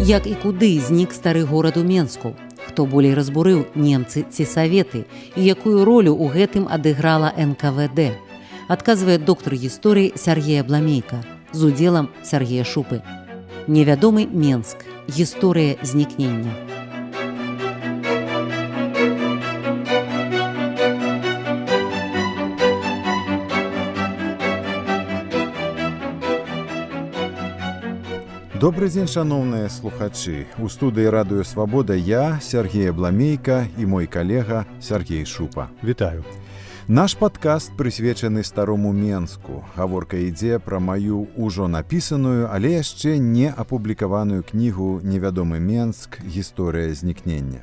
Як і куды знік стары горад у Менску? Хто болей разбурыў, немцы ці саветы? І якую ролю ў гэтым адыграла НКВД? Адказвае доктар гісторыі Сяргей Абламейка з удзелам Сяргея Шупы. Невядомы Менск. Гісторыя знікнення. Добрый дзень, шановныя слухачы. У студыі Радыё Свабода я, Сяргей Абламейка, і мой калега Сяргей Шупа. Вітаю. Наш падкаст прысвечаны старому Менску. Гаворка ідзе пра маю ўжо напісаную, але яшчэ не апублікаваную кнігу «Невядомы Менск. Гісторыя знікнення».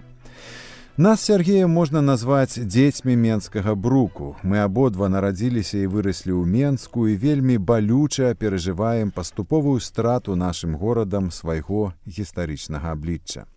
Нас, Сяргея, можна назваць дзецьмі менскага бруку. Мы абодва нарадзіліся і выраслі ў Менску і вельмі балюча перажываем паступовую страту нашым горадам свайго гістарычнага аблічча.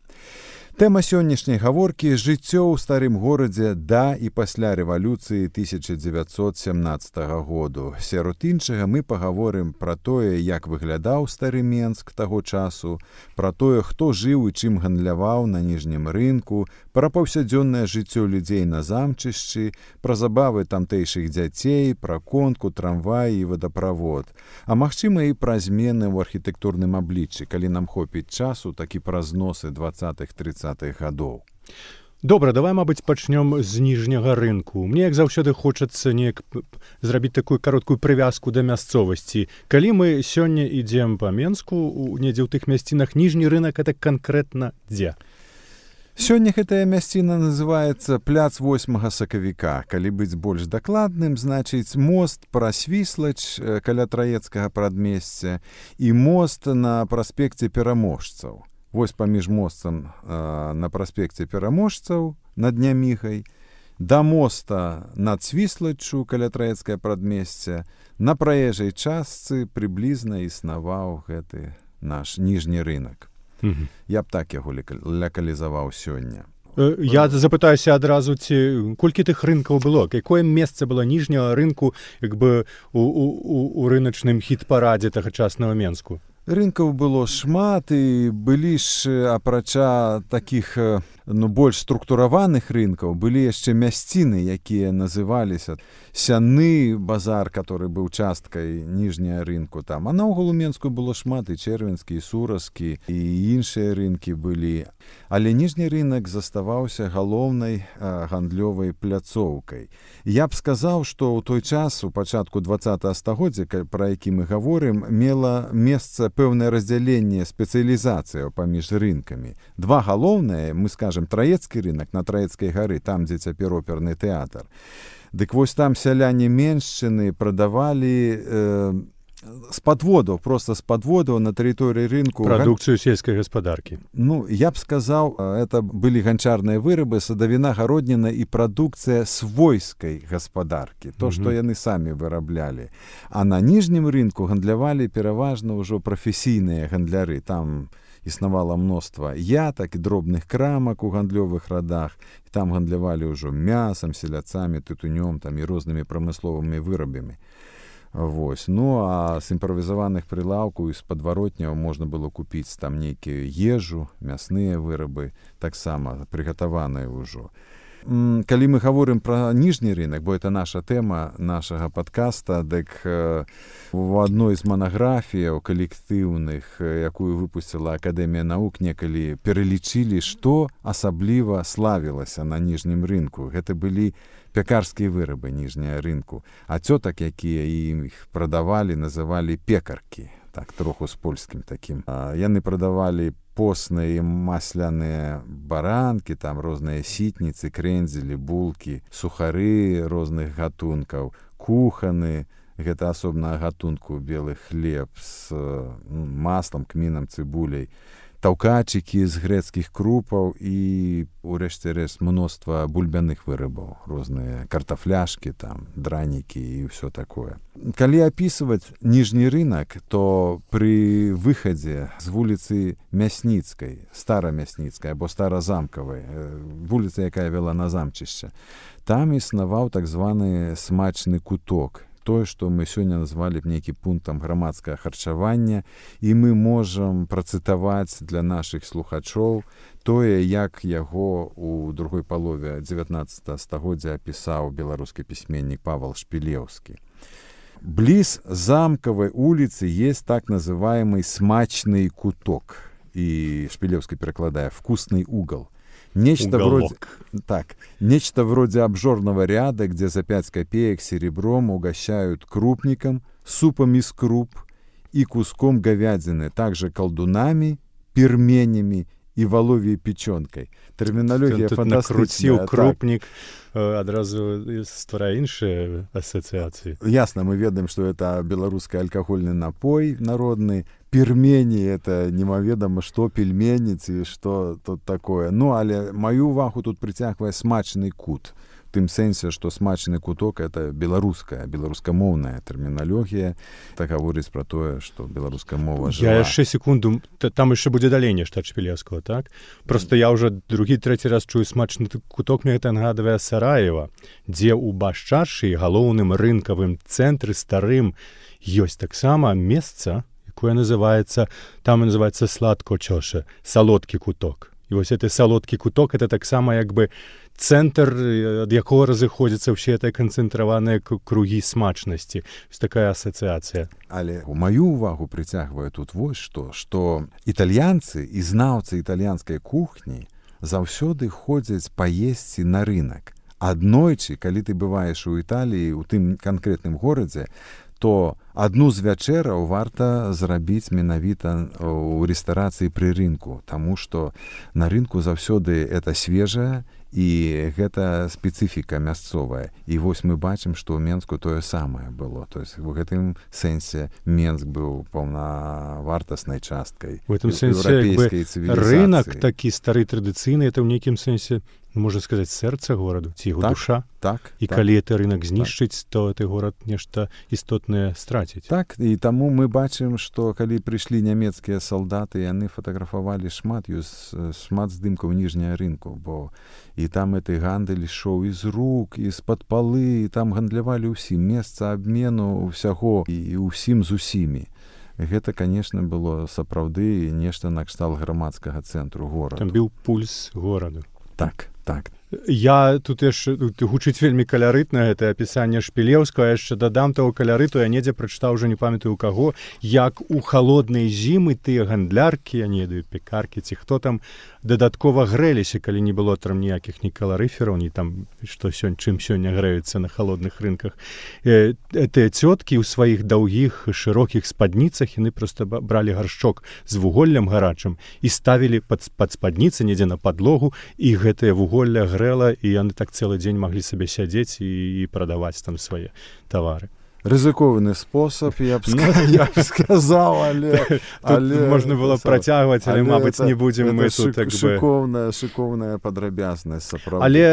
Тэма сённяшняй гаворкі – жыццё ў старым горадзе да і пасля рэвалюцыі 1917 году. Сярод іншага мы пагаворым пра тое, як выглядаў стары Менск таго часу, пра тое, хто жыў і чым гандляваў на ніжнім рынку, пра паўсядзённае жыццё людзей на замчышчы, пра забавы тамтэйшых дзяцей, пра конку, трамвай і водаправод. А магчыма і пра змены ў архітэктурным абліччы, калі нам хопіць часу, так і пра зносы 20-30 гадоў. Добра, давай, мабыць, пачнём з ніжняга рынку. Мне, як заўсёды, хочацца неяк зрабіць такую кароткую прывязку да мясцовасці. Калі мы сёння ідзем па Менску, недзе ў тых мясцінах, ніжні рынак — это канкрэтна дзе? Сёння гэтая мясціна называецца пляц 8 сакавіка. Калі быць больш дакладным, значыць мост праз Віслач каля Траецкага прадмесця і мост на праспекце Пераможцаў. Вось паміж мостам на праспекце Пераможцаў над Нямігай, да моста над Свіслаччу каля Траецкае прадмесце, на праезжай частцы прыблізна існаваў гэты наш ніжні рынак. Я б так яго лакалізаваў сёння. Я запытаюся адразу, ці колькі тых рынкаў было? Якое месца было ніжняга рынку як бы у рыначным хіт-парадзе тагачаснага Менску? Рынкаў было шмат, і былі ж, апрача такіх больш структураваных рынкаў, былі яшчэ мясціны, якія называліся сяны базар, который быў часткай ніжняга рынку там. А наогул у Менску было шмат, і чэрвенскі, і суразкі, і іншыя рынкі былі. Але ніжні рынак заставаўся галоўнай гандлёвай пляцоўкай. Я б сказаў, што ў той час, у пачатку 20-го стагоддзя, пра які мы гаворым, мела месца пэўнае раздзяленне, спецыялізацыя паміж рынкамі. Два галоўныя, мы скажем, Траецкі рынак на Траецкай гары, там, дзе цяпер оперны тэатр. Дык вось там сяляне меншчыны прадавалі з падводаў, проста з падводаў на тэрыторыі рынку. Прадукцыю сельскай гаспадаркі. Ну, я б сказаў, это былі ганчарныя вырабы, садавіна, гародніна і прадукцыя свойскай гаспадаркі. То, што яны самі выраблялі. А на ніжнім рынку гандлявалі пераважна ўжо прафесійныя гандляры. Там існавала мноства ятак і дробных крамак у гандлёвых радах. І там гандлявалі ўжо мясам, селяцамі, тытунём там, і рознымі прамысловымі вырабамі. Вось. Ну, а з імправізаваных прылаўкаў і з падваротняў можна было купіць там нейкую ежу, мясныя вырабы, таксама прыгатаваныя ўжо. Калі мы гаворым пра ніжні рынак, бо это наша тэма нашага падкаста, дык у адной з манаграфіяў калектыўных, якую выпусціла Акадэмія навук, некалі пералічылі, што асабліва славілася на ніжнім рынку. Гэта былі пекарскія вырабы ніжняга рынку. А цётак, якія іх прадавалі, называлі пекаркі. Так, троху з польскім такім. Яны прадавалі постныя масляныя баранкі, там розныя сітніцы, крэнзелі, булкі, сухары розных гатункаў, куханы, гэта асобнага гатунку белы хлеб з маслам, кмінам, цыбуляй, таўкачыкі з грэцкіх крупаў і, урэшце рэшт, мноства бульбяных вырабаў, розныя картафляшкі, там, дранікі і ўсё такое. Калі апісваць ніжні рынак, то пры выхадзе з вуліцы Мясніцкай, Старамясніцкай або Старазамкавай, вуліца, якая вела на замчышча, там існаваў так званы смачны куток, тое, што мы сёння назвалі б нейкі пунктам грамадскага харчавання, і мы можам працытаваць для нашых слухачоў тое, як яго у другой палове 19 стагоддзя апісаў беларускі пісьменнік Павел Шпілеўскі. Близ Замкавой улицы есть так называемый смачный куток. И Шпилевский перекладая «вкусный угол». Нечто вроде обжорного ряда, где за 5 копеек серебром угощают крупником, супом из круп и куском говядины, также колдунами, пельменями и воловьей печенкой. Терминология фантастичная. Накрутил крупник, адразу стварае іншыя асацыяцыі. Ясно, мы ведаем, что это белорусский алкогольный напой народный. Пельмени — это немаведома што пельменіць і што тут такое. Ну, але маю увагу тут прыцягвае смачны кут. В тым сэнсе, што смачны куток — это беларускамоўная тэрміналогія. Так гаворыць пра тое, што беларуская мова жыва. Я яшчэ секунду, там яшчэ будзе далей нешта ад Шпілеўскага, так? Просто я ўжо другі-трэці раз чую смачны куток, мне гэта нагадвае Сараева, дзе ў Башчаршы, галоўным рынкавым цэнтры старым, ёсць таксама месца, якое называецца сладко-чоша, салодкі куток. І вось гэты салодкі куток — это таксама як бы цэнтр, ад якога разыходзяцца ўсе гэтыя канцэнтраваныя кругі смачнасці. Вось такая асацыяцыя. Але у маю увагу прыцягвае тут вось што італьянцы і знаўцы італьянскай кухні заўсёды ходзяць паесці на рынак. Аднойчы, калі ты бываеш у Італіі, у тым канкрэтным горадзе, то адну з вячэраў варта зрабіць менавіта ў рэстарацыі пры рынку, таму што на рынку заўсёды это свежае і гэта спецыфіка мясцовая. І вось мы бачым, што ў Менску тое самае было. То есть у гэтым сэнсе Менск быў паўнавартаснай часткай еўрапейскай цывілізацыі. Рынак такі стары традыцыйны, это ў нейкім сэнсе, можна сказаць, сэрца гораду, ці яго душа. І калі гэты рынак знішчыць, то гэты горад нешта істотнае страціць. Так, і таму мы бачым, што калі прыйшлі нямецкія салдаты, яны фатаграфавалі шмат здымкаў ніжняга рынку, бо і там гэты гандаль ішоў з рук, і з-пад палы, і там гандлявалі ўсім, месца абмену ўсяго і ўсім з усімі. Гэта, конечно, было сапраўды нешта накшталт грамадскага цэнтру гораду. Там быў пульс гораду. Так. Я тут яшчэ гучыць вельмі каларытна гэтае апісанне Шпілеўскага, яшчэ дадам таго каларыту, я недзе прачытаў, уже не памятаю у каго, як у халодныя зімы тыя гандляркі, я не ведаю, пекаркі ці хто там, дадаткова грэліся, калі не было там ніякіх ні каларыфераў, ні там, чым сёння грэюцца на халодных рынках. Тыя цёткі ў сваіх даўгіх, шырокіх спадніцах, яны проста бралі гаршчок з вуголлем гарачым і ставілі пад спадніцы недзе на падлогу, і гэтае вуголле грэла, і яны так цэлы дзень маглі сабе сядзець і прадаваць там свае тавары. Рызыкоўны спосаб, я б сказаў, але... Тут можна было працягваць, але, мабыць, не будзем мы тут... Шыкоўная падрабязнасць, сапраўды. Але,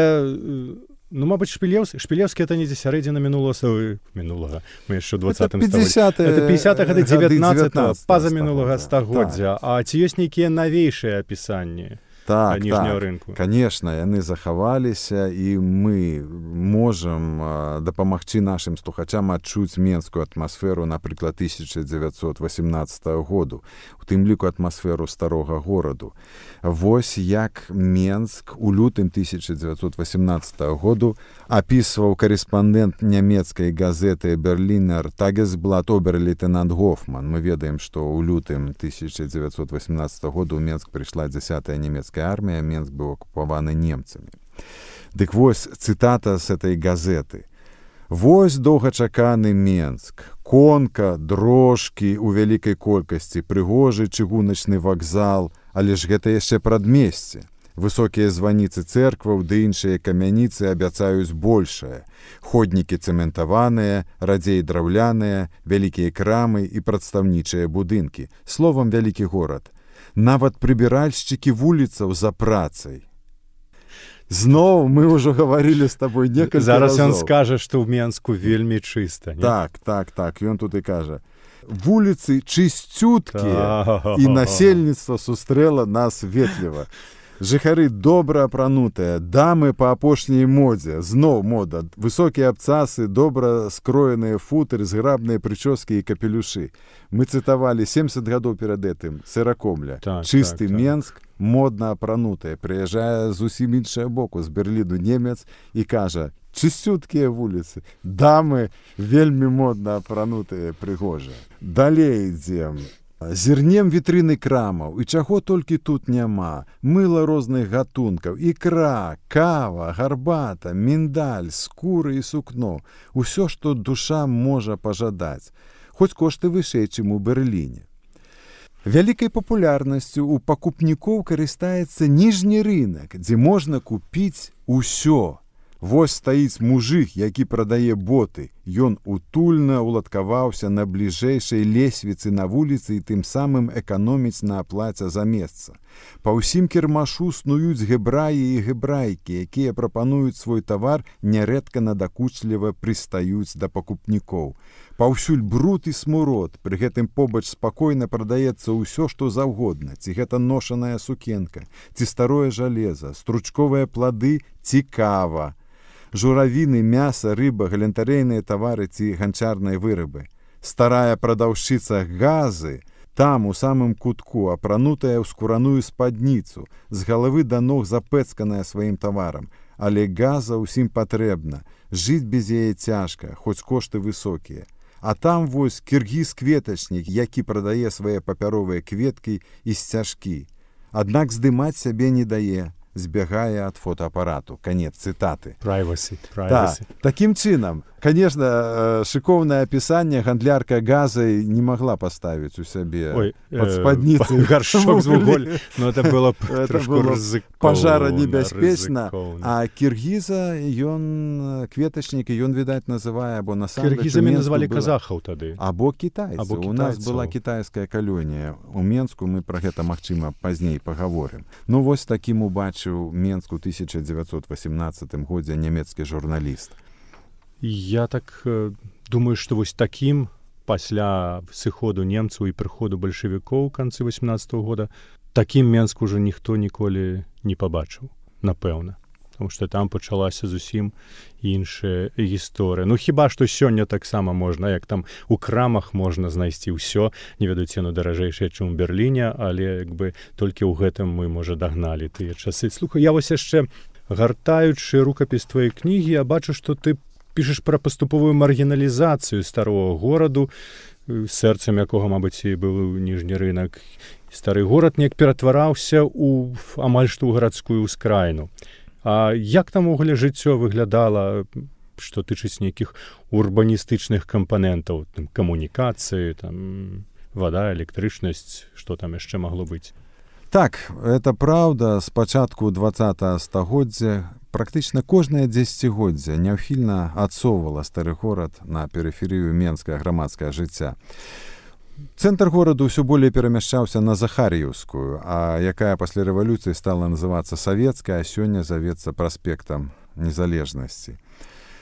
ну, мабыць, Шпілеўскі — это недзе сярэдзіна мінулага, мы яшчэ ў 20-м стагоддзі. Это 50-х гады 19-го, па-за мінулага стагоддзя. А ці ёсць нейкія навейшыя апісанні? Так, рынку. Конечно, яны захаваліся, і мы можам дапамагчы нашым слухачам адчуць менскую атмасферу, напрыклад, 1918 году, у тым ліку атмасферу старога гораду. Вось як Менск у лютым 1918 году апісваў карэспандэнт нямецкай газеты «Берлінер» Тагесблат обер-лейтенант Гофман. Мы ведаем, што ў лютым 1918 году ў Менск прыйшла 10-я нямецкая армія, Менск быў акупаваны немцамі. Дык вось цытата з этой газеты. «Вось доўгачаканы Менск. Конка, дрожкі ў вялікай колькасці, прыгожы чыгуначны вакзал, але ж гэта яшчэ прадмесце. Высокія званіцы цэркваў ды іншыя камяніцы абяцаюць большае. Ходнікі цэментаваныя, радзей драўляныя, вялікія крамы і прадстаўнічыя будынкі. Словам, вялікі горад. Нават прыбіральшчыкі вуліцаў за працай». Зноў мы ўжо гаварылі з табой некалькі разоў. Зараз ён скажа, што ў Менску вельмі чыста. Так. Ён тут і кажа. Вуліцы чысцюткія, і насельніцтва сустрэла нас ветліва. Жыхары добра апранутыя, дамы па апошняй модзе, зноў мода, высокія абцасы, добра скроеныя футары, зграбныя прычоскі і капелюшы. Мы цытавалі 70 гадоў перад гэтым Сыракомля. Чысты Менск, модна апранутыя. Прыязджае зусім іншага боку, з Берліну немец і кажа: чысцюткія вуліцы, дамы вельмі модна апранутыя, прыгожыя. Далей ідзем. Зірнем вітрыны крамаў, і чаго толькі тут няма. Мыла розных гатункаў, ікра, кава, гарбата, міндаль, скуры і сукно. Усё, што душа можа пажадаць. Хоць кошты вышэй, чым у Берліне. Вялікай папулярнасцю у пакупнікоў карыстаецца ніжні рынак, дзе можна купіць усё. Вось стаіць мужык, які прадае боты. Ён утульна уладкаваўся на бліжэйшай лесвіцы на вуліцы і тым самым эканоміць на аплаце за месца. Па ўсім кірмашу снуюць гэбраі і гэбрайкі, якія прапануюць свой тавар, нярэдка надакучліва прыстаюць да пакупнікоў. Паўсюль бруд і смурод, пры гэтым побач спакойна прадаецца ўсё, што заўгодна, ці гэта ношаная сукенка, ці старое жалеза, стручковыя плады, ці кава. Журавіны, мяса, рыба, галентарэйныя тавары ці ганчарныя вырабы. Старая прадаўшчыца газы, там, у самым кутку, апранутая ў скураную спадніцу, з галавы да ног запэцканая сваім таварам. Але газа ўсім патрэбна, жыць без яе цяжка, хоць кошты высокія. А там вось кіргіз-кветачнік, які прадае свае папяровыя кветкі і сцяжкі. Аднак здымаць сябе не дае, збягае ад фотоапарату. Канец цытаты. Privacy. Такім чынам, конечно, шыкоўнае апісанне гандлярка газай не могла паставіць у сябе пад спадніцай гаршок з вуголь. Ну, это было трошку рызыкоўна. Пажаранебяспечна. А кіргіза, ён кветачнік, ён, відаць, называе, або насамрэч кіргізамі назвалі казахаў тады. Або кітайцаў. У нас была кітайская калонія. У Менску мы пра гэта, магчыма, пазней пагаворым. Ну, вось такім убачыў Менску 1918 годзе нямецкі журналіст. Я так думаю, што вось такім пасля сыходу немцаў і прыходу бальшавікоў у канцы 18-го года такім Менск ужо ніхто ніколі не пабачыў, напэўна. Таму што там пачалася зусім іншая гісторыя. Ну, хіба што сёння таксама можна, як там у крамах можна знайсці ўсё, не ведаю, цену даражэйшае, чым у Берліне, але як бы толькі ў гэтым мы, можа, дагналі тыя часы. Слухай, я вось яшчэ, гартаючы рукапіс твоей кнігі, я бачу, што ты пішаш пра паступовую маргіналізацыю старого гораду, сэрцам якога, мабыць, і быў ніжні рынак. Стары горад неяк ператвараўся ў амаль што ў гарадскую ўскраіну. А як там увогуле жыццё выглядала, што тычыць нейкіх урбаністычных кампанентаў, там, камунікацыі, там, вада, электрычнасць, што там яшчэ магло быць? Так, это праўда. З пачатку 20-го стагоддзя практычна кожнае дзесяцігоддзе няўхільна адсоўвала стары горад на перыферыю менскае грамадскае жыцця. Цэнтр гораду ўсё болей перамяшчаўся на Захар'еўскую, а якая пасля рэвалюцыі стала называцца Савецкая, а сёння завецца праспектам Незалежнасці.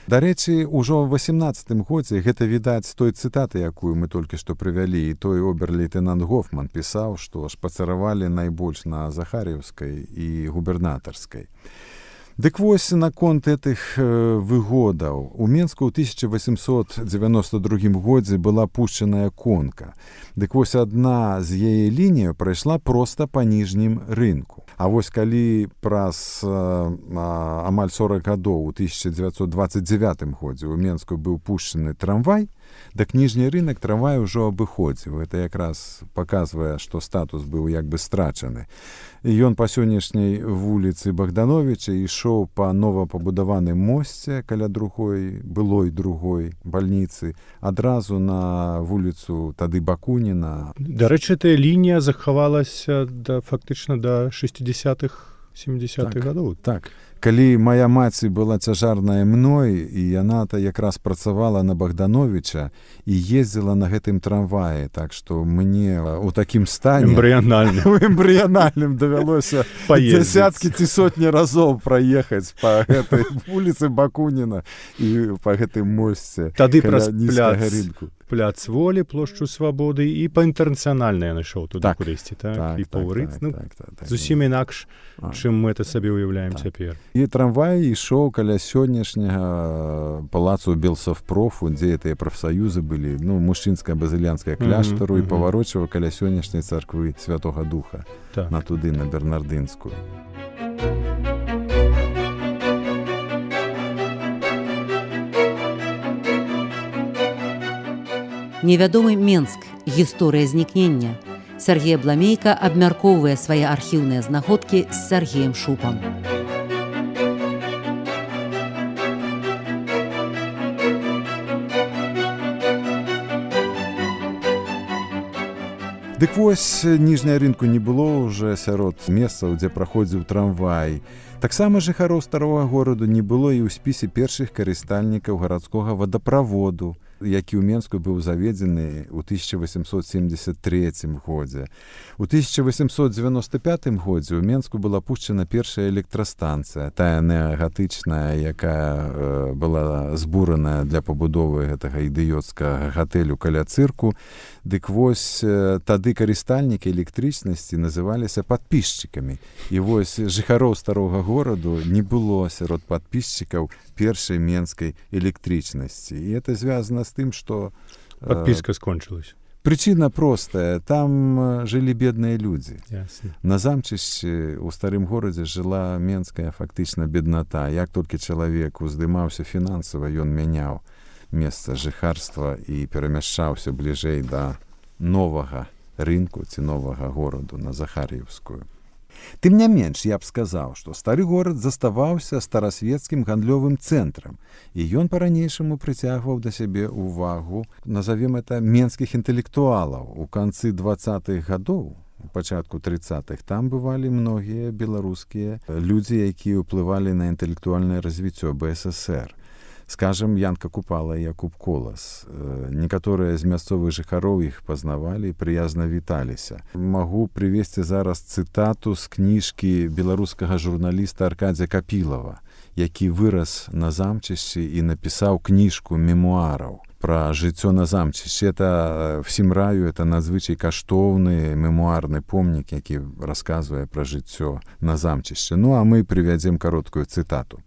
Дарэчы, ужо ў 18-м годзе гэта відаць з той цытаты, якую мы толькі што прывялі, і той обер-лейтенант Гофман пісаў, што шпацаравалі найбольш на Захар'еўскай і губернатарскай. Дык вось наконт гэтых выгодаў. У Менску ў 1892 годзе была пушчаная конка. Дык вось адна з яе ліній прайшла проста па ніжнім рынку. А вось калі праз амаль 40 гадоў у 1929 годзе ў Менску быў пушчаны трамвай, дык ніжні рынак трамвай ужо абыходзіў. Гэта якраз паказвае, што статус быў як бы страчаны. І ён па сённяшняй вуліцы Богдановича ішоў па новапабудаваным мосце каля былой другой бальніцы, адразу на вуліцу тады Бакуніна. Дарэчы, тая лінія захавалася фактычна да 60-х, 70-х гадоў. Так. Калі моя маці была цяжарная мной, і яна-то якраз працавала на Богдановича і ездзіла на гэтым трамваі, так што мне ў такім стане эмбрыянальным давялося дзясяткі ці сотні разоў праехаць па гэтай вуліцы Бакуніна і па гэтым мосце. Тады праз пляц Волі, плошчу Свабоды і па інтэрнацыянальнай яны ішоў туды кудысьці, так? І па Урыц. Зусім інакш, чым мы это сабе ўяўляем цяпер. І трамвай ішоў каля сённяшняга палацу Белсовпрофу, дзе тыя прафсаюзы былі, мужчынская базылянская кляштару, і паварочваў каля сённяшняй царквы Святога Духа, на туды, на Бернардынскую. Невядомы Менск. Гісторыя знікнення. Сяргей Абламейка абмяркоўвае свае архіўныя знаходкі з Сяргеем Шупам. Дык вось, ніжняя рынку не было ўжо сярод месцаў, дзе праходзіў трамвай. Таксама жыхароў старога гораду не было і ў спісе першых карыстальнікаў гарадскога вадаправоду, які ў Менску быў заведзены ў 1873 годзе. У 1895 годзе ў Менску была пушчана першая электрастанцыя, тая неагатычная, якая была збураная для пабудовы гэтага ідыёцкага гатэлю каля цырку. Дык вось, тады карыстальнікі электрычнасці называліся падпісчыкамі. І вось жыхароў старога гораду не было сярод падпісчыкаў першай менскай электрычнасці. І это звязана з тым, што... Падпіска скончылась. Прычына простая. Там жылі бедныя людзі. Ясна. На замчышчы ў старым горадзе жыла менская фактычна бедната. Як толькі чалавек уздымаўся фінансава, ён мяняў месца жыхарства і перамяшчаўся бліжэй да новага рынку ці новага гораду на Захар'еўскую. Тым не менш, я б сказаў, што стары горад заставаўся старасвецкім гандлёвым цэнтрам, і ён па-ранейшаму прыцягваў да сябе ўвагу, назовем это, менскіх інтэлектуалаў. У канцы 20-х гадоў, у пачатку 30-х, там бывалі многія беларускія людзі, якія ўплывалі на інтэлектуальнае развіццё БССР. Скажем, Янка Купала і Якуб Колас. Некаторыя з мясцовых жыхароў іх пазнавалі і прыязна віталіся. Магу прывесці зараз цытату з кніжкі беларускага журналіста Аркадзя Капілава, які вырас на замчышчы і напісаў кніжку мемуараў пра жыццё на замчышчы. Это в Сімраю, это надзвычай каштоўны мемуарны помнік, які расказвае пра жыццё на замчышчы. Ну, а мы прывядзем кароткую цытату.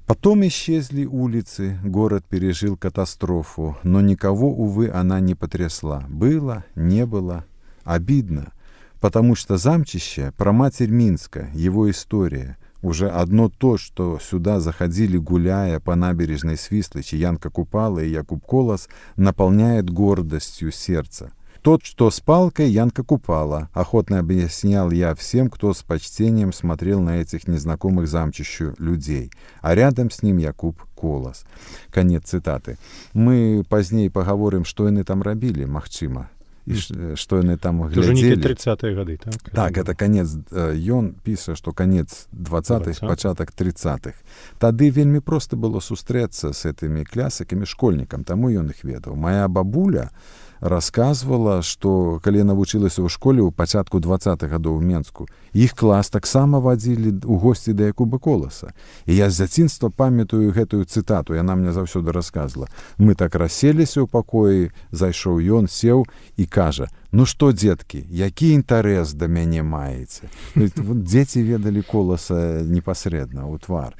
Потом исчезли улицы, город пережил катастрофу, но никого, увы, она не потрясла. Было, не было. Обидно, потому что замчище, праматерь Минска, его история. Уже одно то, что сюда заходили, гуляя по набережной Свислочи, Янка Купала и Якуб Колас, наполняет гордостью сердца. Тот, что с палкой, Янка Купала, охотно объяснял я всем, кто с почтением смотрел на этих незнакомых замчищу людей. А рядом с ним Якуб Колас. Конец цитаты. Мы позднее поговорим, что они там робили, магчыма. І што яны там глядзелі. Уже не 30-е гады, так? Так, это конец. Ён піша, што конец 20-х, пачатак 30-х. Тады вельмі проста было сустрэцца з гэтымі клясыкамі школьнікам, таму ён іх ведаў. Моя бабуля расказвала, што калі яна вучылася ў школе ў пачатку 20-х гадоў у Менску, іх клас таксама вадзілі ў госці да Якуба Коласа. І я з дзяцінства памятаю гэтую цытату, яна мне заўсёды расказвала. Мы так расселіся ў пакоі, зайшоў ён, сеў і кажа: «Ну што, дзеткі, які інтарэс да мяне маеце?» Дзеці ведалі Коласа непасрэдна ў твар.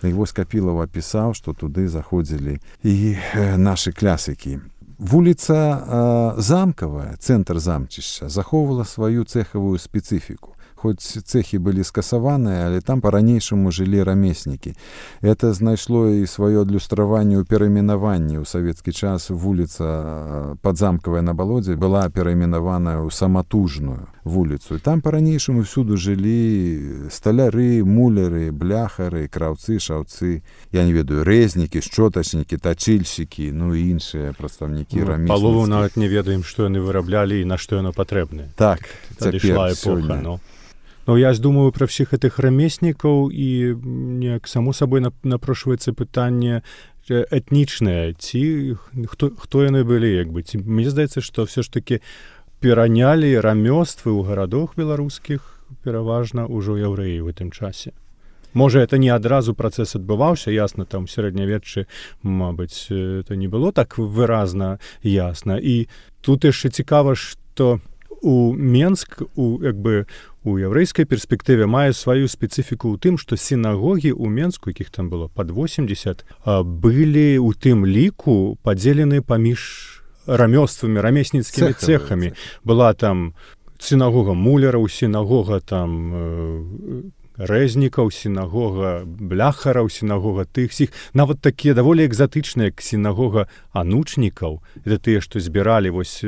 І вось Капілаў апісаў, што туды заходзілі і нашы клясыкі. Вуліца Замкавая, цэнтр замчышча, захоўвала сваю цэхавую спецыфіку. Хоць цэхі былі скасаваныя, але там па-ранейшаму жылі рамеснікі. Это знайшло і сваё адлюстраванне ў перайменаванні. У савецкі час вуліца Падзамкавая на Балодзе была перайменаваная ў Саматужную вуліцу. І там па-ранейшаму всюду жылі сталяры, муляры, бляхары, краўцы, шаўцы, я не ведаю, рэзнікі, шчотачнікі, тачыльшчыкі, ну і іншыя прадстаўнікі рамесніцкіх. Палову нават не ведаем, што яны выраблялі і на што яно патрэбнае. Так, цяпер сёння. Но я думаю пра ўсіх гэтых рамеснікаў і неяк само сабой напрошваецца пытанне этнічнае, ці хто яны былі, як бы. Мне здаецца, што ўсё ж такі перанялі рамёствы ў гарадах беларускіх пераважна ўжо яўрэі ў гэтым часе. Можа, это не адразу працэс адбываўся, ясна, там у сярэднявеччы, мабыць, это не было так выразна ясна. І тут яшчэ цікава, што у Менск, у яўрэйскай перспектыве мае сваю спецыфіку ў тым, што сінагогі ў Менску, якіх там было пад 80, былі ў тым ліку падзелены паміж рамёствамі, рамесніцкімі цэхамі. Была там сінагога муляраў, сінагога там рэзнікаў, сінагога бляхараў, сінагога тых-сіх. Нават такія даволі экзатычныя, як сінагога анучнікаў. Это тыя, што збіралі вось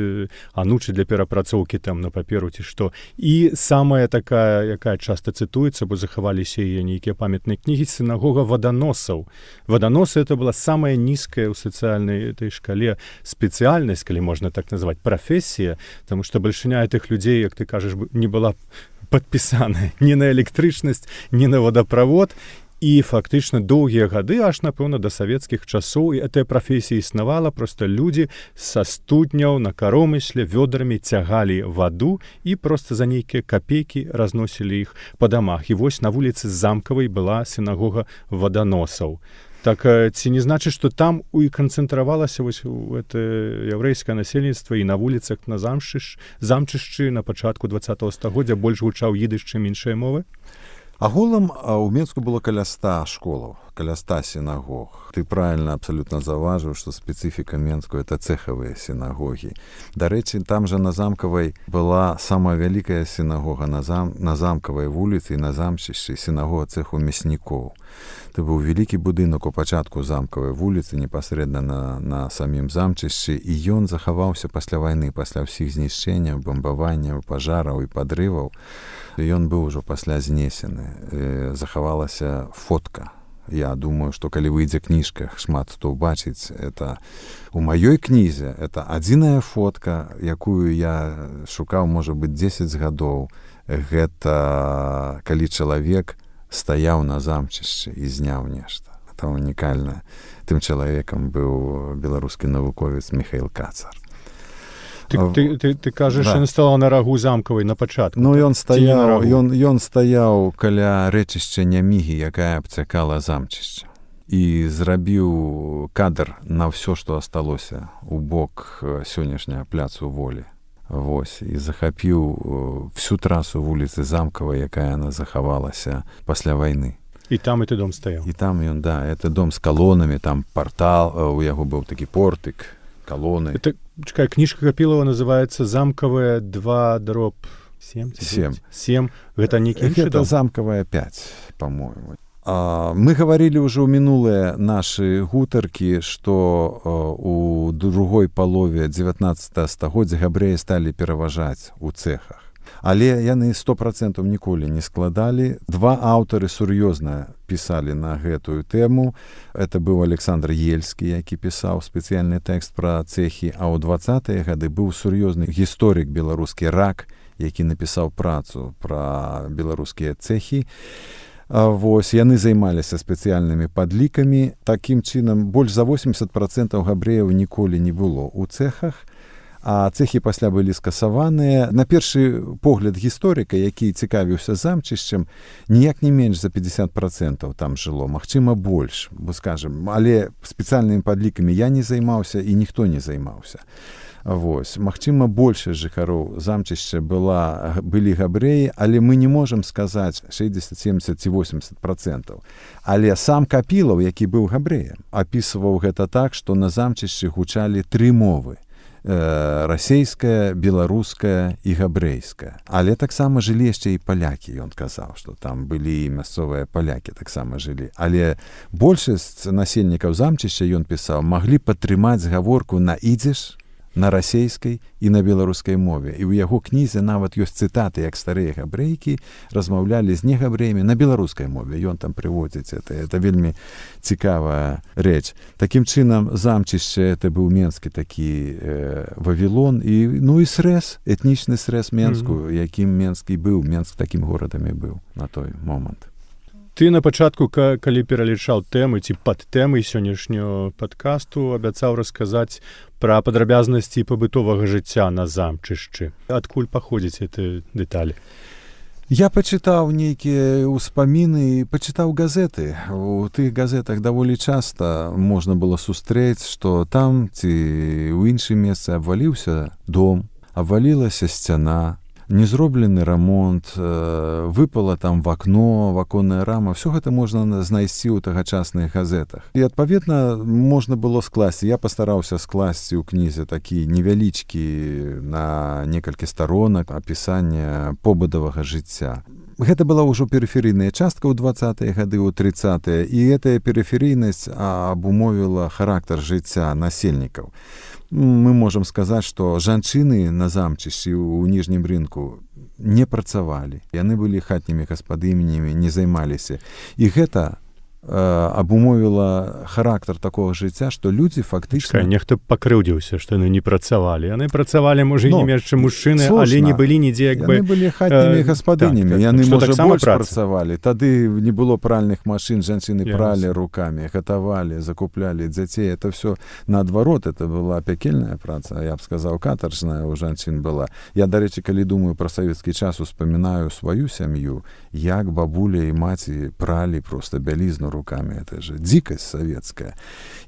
анучы для перапрацоўкі там на паперу ці што. І самая такая, якая часта цытуецца, бо захаваліся яе нейкія памятныя кнігі, сінагога ваданосаў. Ваданосы — это была самая нізкая ў сацыяльнай этой шкале спецыяльнасць, калі можна так назваць, прафесія, таму што бальшыня гэтых людзей, як ты кажаш, не была падпісаны ні на электрычнасць, ні на водаправод. І фактычна доўгія гады, аж, напэўна, да савецкіх часоў, і гэтая прафесія існавала, проста людзі са студняў на каромысле вёдрамі цягалі ваду і проста за нейкія капейкі разносілі іх па дамах. І вось на вуліцы Замкавай была сінагога ваданосаў. Так ці не значыць, што там і канцэнтравалася вось гэта яўрэйскае насельніцтва і на вуліцах на замчышчы на пачатку 20-го стагоддзя больш гучаў ідыш, чым іншыя мовы? Агулам у Менску было каля 100 школаў, каля 100 сінагог. Ты правильно абсолютно заўважыў, што спецыфіка Менску — это цэхавыя сінагогі. Дарэчы, там жа на Замкавай была самая вялікая сінагога на Замкавай вуліцы і на замчышчы, сінагога цэху мяснікоў. Это быў вялікі будынак у пачатку Замкавай вуліцы, непасрэдна на самім замчышчы, і ён захаваўся пасля вайны, пасля ўсіх знішчэнняў, бамбаванняў, пажараў і падрываў. Ён быў ужо пасля знесены. Захавалася фотка. Я думаю, што калі выйдзе кніжка, шмат хто ўбачыць, это у маёй кнізе это адзіная фотка, якую я шукаў, можа быць, 10 гадоў. Гэта калі чалавек стаяў на замчышчы і зняў нешта. Это унікальна. Тым чалавекам быў беларускі навуковец Міхаіл Кацар. Ты кажаш, ён стаяў на рагу Замкавай на пачатку. Ну, ён стаяў каля рэчышча Нямігі, якая абцякала замчышча. І зрабіў кадр на ўсё, што асталося у бок сённяшняга пляцу Волі. Вось, і захапіў всю трасу вуліцы Замкавай, якая яна захавалася пасля вайны. І там гэты дом стаяў. І там ён, да, это дом з калонамі, там партал, у яго быў такі портык, калоны. Это, чакай, кніжка Капілава называецца «Замкавая 2/7». 7. Гэта нейкі іншы дом? Гэта Замкавая 5, по-моему. Мы гаварылі ўжо ў мінулыя нашы гутаркі, што у другой палове 19 стагоддзя габрэі сталі пераважаць у цэхах. Але яны 100% ніколі не складалі. Два аўтары сур'ёзна пісалі на гэтую тэму. Это быў Александр Ельскі, які пісаў спецыяльны тэкст пра цэхі, а ў 20-е гады быў сур'ёзны гісторык беларускі Рак, які напісаў працу пра беларускія цэхі. Вось, яны займаліся спецыяльнымі падлікамі. Такім чынам, больш за 80% габрэяў ніколі не было ў цэхах, а цэхі пасля былі скасаваныя. На першы погляд гісторыка, які цікавіўся замчышчам, ніяк не менш за 50% там жыло, магчыма больш, бо скажем, але спецыяльнымі падлікамі я не займаўся і ніхто не займаўся. Вось, магчыма, большасць жыхароў замчышча былі габрэі, але мы не можам сказаць 60, 70 ці 80%. Але сам Капілаў, які быў габрэем, апісваў гэта так, што на замчышчы гучалі 3 мовы: расейская, беларуская і габрэйская. Але таксама жылі яшчэ і палякі. Ён казаў, што там былі і мясцовыя палякі таксама жылі. Але большасць насельнікаў замчышча, ён пісаў, маглі падтрымаць гаворку на ідзіш, на расейскай і на беларускай мове. І ў яго кнізе нават ёсць цытаты, як старыя габрэйкі размаўлялі з негабрэямі на беларускай мове. Ён там прыводзіць это вельмі цікавая рэч. Такім чынам, замчышча это быў менскі такі Вавілон і срэз, этнічны срэз Менску, якім Менскі быў. Менск такім горадам і быў на той момант. Ты на пачатку, калі пералічаў тэмы ці падтэмы сённяшняго падкасту, абяцаў расказаць пра падрабязнасці пабытовага жыцця на замчышчы. Адкуль паходзяць гэты дэталі? Я пачытаў нейкія ўспаміны, пачытаў газеты. У тых газетах даволі часта можна было сустрэць, што там ці ў іншым месцы абваліўся дом, абвалілася сцяна, не зроблены рамонт, выпала там в акно, ваконная рама. Все гэта можна знайсці ў тагачасных газетах. І, адпаведна, можна было скласці. Я пастараўся скласці ў кнізе такі невялічкі на некалькі сторонак апісання побытавага жыцця. Гэта была ўжо перыферыйная частка ў 20-е гады, ў 30-е, і гэтая перыферыйнасць абумовіла характар жыцця насельнікаў. Мы можам сказаць, што жанчыны на замчышчы ў ніжнім рынку не працавалі. Яны былі хатнімі гаспадынямі, не займаліся. І гэта абумовіла характар такога жыцця, што людзі фактычна... Нехто пакрыўдзіўся, што яны не працавалі. Яны працавалі, можа, і не менш, чым мужчыны, але не былі нідзе, як бы... Яны былі хатнімі гаспадынямі, яны, можа, больш працавалі. Тады не было пральных машын, жанчыны пралі рукамі, гатавалі, закуплялі дзяцей. Это все наадварот, это была пякельная праца, я б сказаў, катаржная у жанчын была. Я, дарэчы, калі думаю пра савецкі час, успамінаю сваю сям'ю, як бабуля і маці пралі проста бялізну руками. Это же дзікасць савецкая.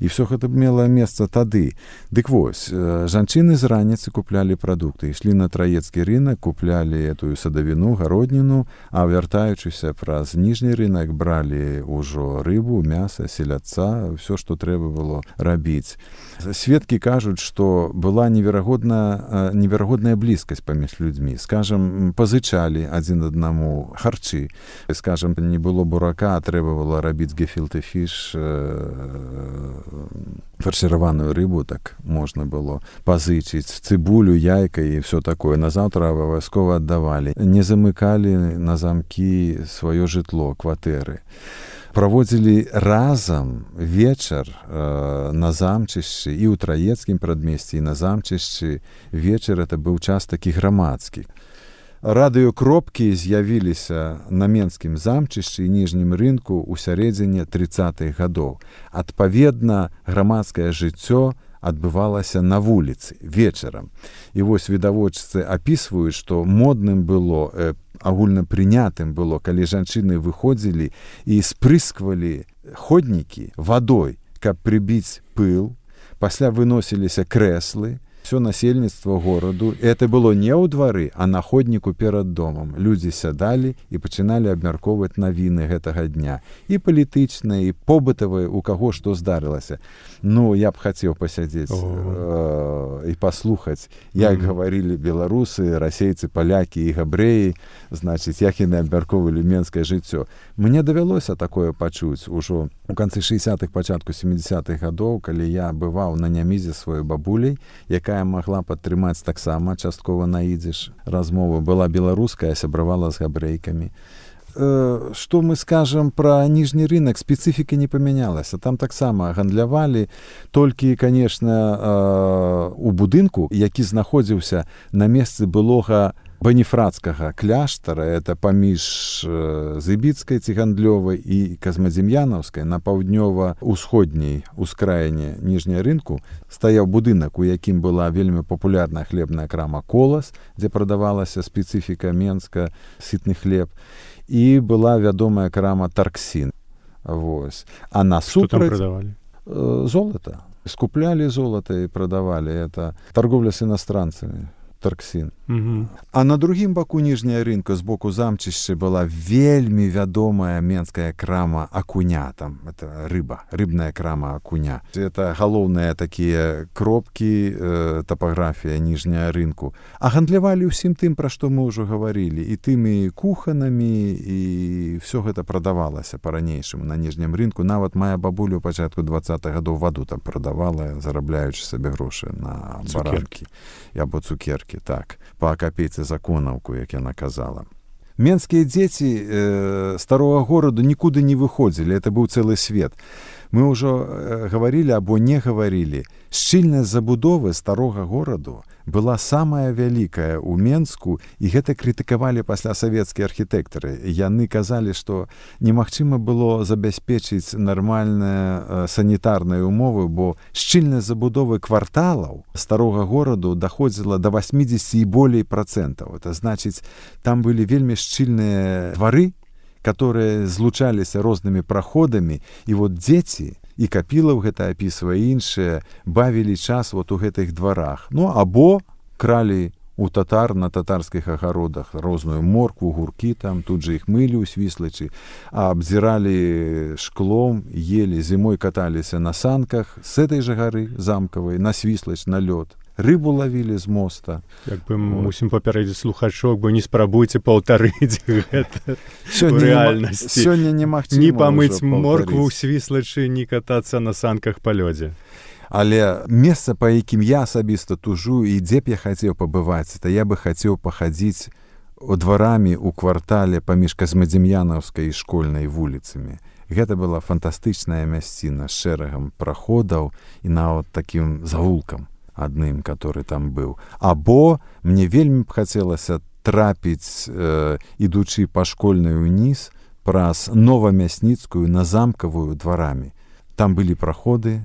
І все гэта мела месца тады. Дык вось, жанчыны з раніцы куплялі прадукты, ішлі на траецкі рынок, куплялі этую садавіну, гародніну, а вяртаючыся праз ніжні рынок бралі ўжо рыбу, мяса, селядца, все, што трэба было рабіць. Сведкі кажуць, што была неверагодная блізкасць паміж людзьмі. Скажам, пазычалі адзін аднаму харчы. Скажам, не было бурака, а трэба было рабіць гефілте фіш, фаршираваную рыбу, так можна было пазычыць, цыбулю, яйка і все такое. Назаўтра абавязкова аддавалі. Не замыкалі на замкі сваё жытло, кватэры. Праводзілі разам вечар на замчышчы і ў траецкім прадмесці, і на замчышчы вечар это быў час такі грамадскі. Радыёкропкі з'явіліся на менскім замчышчы і ніжнім рынку ў сярэдзіне 30-х гадоў. Адпаведна, грамадскае жыццё адбывалася на вуліцы вечарам. І вось відавочцы апісваюць, што модным было, агульнапрынятым было, калі жанчыны выходзілі і спрысквалі ходнікі вадой, каб прыбіць пыл, пасля выносіліся крэслы, все насельніцтва гораду. Это было не ў двары, а на ходніку перад домам. Людзі сядалі і пачыналі абмяркоўваць навіны гэтага дня. І палітычныя, і побытавыя, у каго што здарылася. Ну, я б хацеў пасядзець і паслухаць, як гаварылі беларусы, расейцы, палякі і габрэі, значыць, як яны абмяркоўвалі менскае жыццё. Мне давялося такое пачуць ужо у канцы 60-х, пачатку 70-х гадоў, калі я бываў на нямізе сваёй бабуляй, якая магла падтрымаць таксама часткова на ідзіш размову, была беларуская, сябравала з габрэйкамі. Што мы скажам пра ніжні рынок, спецыфіка не памянялася. Там таксама гандлявалі, толькі, канешне, у будынку, які знаходзіўся на месцы былога Баніфрацкага кляштара, это паміж Зыбіцкай цігандлёвай і Казмадзім'янаўскай, на паўднёва-ўсходняй ускраіне ніжняй рынку стаяў будынак, у якім была вельмі папулярная хлебная крама «Колас», дзе прадавалася спецыфіка Менска, сытны хлеб, і была вядомая крама «Тарксін». Вось. А насупраць золата. Скуплялі золата і прадавалі. Это торговля з іностранцамі. Тарксін. Угу. А на другім баку ніжняя рынка з боку замчышча была вельмі вядомая менская крама акуня. Там это рыбная крама акуня. Это галоўныя такія кропкі, тапаграфія ніжняя рынку. А гандлявалі ўсім тым, пра што мы ўжо гаварылі, і тымі куханамі, і все гэта прадавалася па-ранейшаму на ніжнім рынку. Нават моя бабуля ў пачатку 20-х гадоў ваду там прадавала, зарабляючы сабе грошы на баранкі або цукеркі, так, па капейцы за конаўку, як яна казала. Менскія дзеці старога гораду нікуды не выходзілі, это быў цэлы свет. Мы ўжо гаварылі або не гаварылі. Шчыльнасць забудовы старога гораду была самая вялікая ў Менску, і гэта крытыкавалі пасля савецкія архітэктары. Яны казалі, што немагчыма было забяспечыць нармальныя санітарныя ўмовы, бо шчыльнасць забудовы кварталаў старога гораду даходзіла да 80 і болей процентаў. Это значыць, там былі вельмі шчыльныя двары, которые злучаліся рознымі праходамі, і вот дзеці, і Капілаў гэта апісвае, іншыя, бавілі час вот у гэтых дварах. Ну, або кралі у татар на татарскіх агародах розную моркву, гуркі там, тут же іх мылі ў Свіслачы, а абзіралі шклом, ели, зімой каталіся на санках з этой же гары замкавай, на Свіслач, на лёд. Рыбу лавілі з моста. Як бы мусім папярэдзіць слухачок, бо не спрабуйце паўтарыць гэта ў рэальнасці. Сёння немагчыма не памыць моркву ў Свіслачы, не катацца на санках па лёдзе. Але месца, па якім я асабіста тужу, і дзе б я хацеў пабываць, то я бы хацеў пахадзіць дварамі ў квартале паміж Казмадзем'янаўскай і школьнай вуліцамі. Гэта была фантастычная мясціна з шэрагам праходаў і нават такім завулкам адным, который там быў. Або мне вельмі б хацелася трапіць, ідучы па школьнай уніз, праз Новамясніцкую на Замкавую дварамі. Там былі праходы,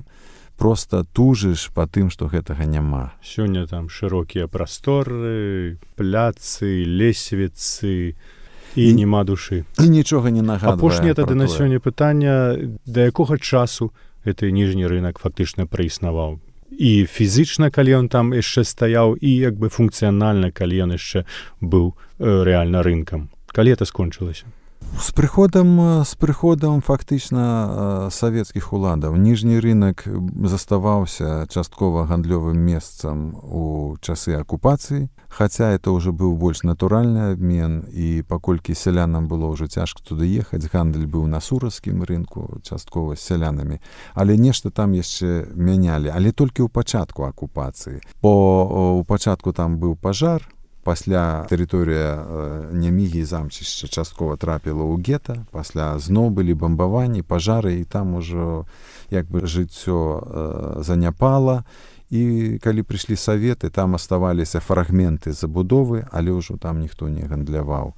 проста тужыш па тым, што гэтага няма. Сёння там шырокія прасторы, пляцы, лесвіцы, і няма душы. І нічога не нагадвае. Апошняе тады на сёння пытання, да якога часу гэты ніжні рынак фактычна праіснаваў? І фізічна, калі ён там яшчэ стаяў, і як бы функцыянальна, калі ён яшчэ быў рэальна рынкам. Калі это скончылася? З прыходам фактычна савецкіх уладаў ніжні рынак заставаўся часткова гандлёвым месцам у часы акупацыі, хаця это ўжо быў больш натуральны абмен, і паколькі сялянам было ўжо цяжка туды ехаць, гандаль быў на Сураскім рынку, часткова з сялянамі, але нешта там яшчэ мянялі, але толькі ў пачатку акупацыі. У пачатку там быў пажар, пасля тэрыторыя Нямігі і замчышча часткова трапіла ў гета, пасля зноў былі бамбаванні, пажары, і там ужо як бы жыццё заняпала. І калі прыйшлі саветы, там аставаліся фрагменты забудовы, але ўжо там ніхто не гандляваў.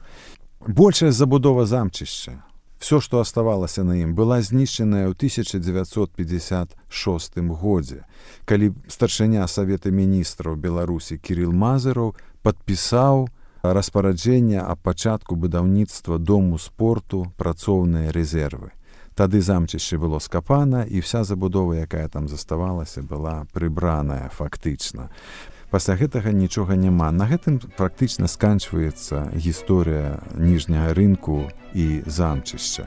Большая забудова замчышча, все, што аставалася на ім, была знішчаная ў 1956 годзе, калі старшыня Савета міністраў Беларусі Кірыл Мазыраў падпісаў распараджэнне аб пачатку будаўніцтва дому спорту «Працоўныя рэзервы». Тады замчышча было скапана, і вся забудова, якая там заставалася, была прыбраная фактычна. Пасля гэтага нічога няма. На гэтым практычна сканчваецца гісторыя ніжняга рынку і замчышча.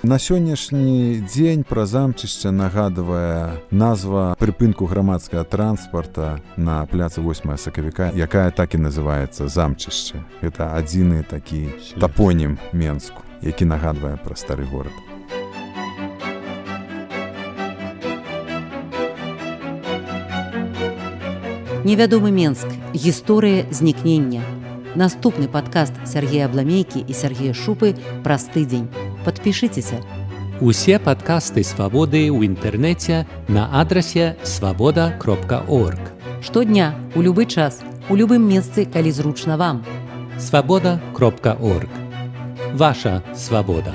На сённяшні дзень пра замчышча нагадвае назва прыпынку грамадскага транспарта на пляцы 8 сакавіка, якая так і называецца замчышча. Гэта адзіны такі тапонім Менску, які нагадвае пра стары горад. Невядомы Менск. Гісторыя знікнення. Наступны падкаст Сяргея Абламейкі і Сяргея Шупы праз тыдзень. Падпішыцеся. Усе падкасты «Свабоды» ў інтэрнэце на адрасе свабода.орг. Штодня, у любы час, у любым месцы, калі зручна вам. свабода.орг. Ваша свабода.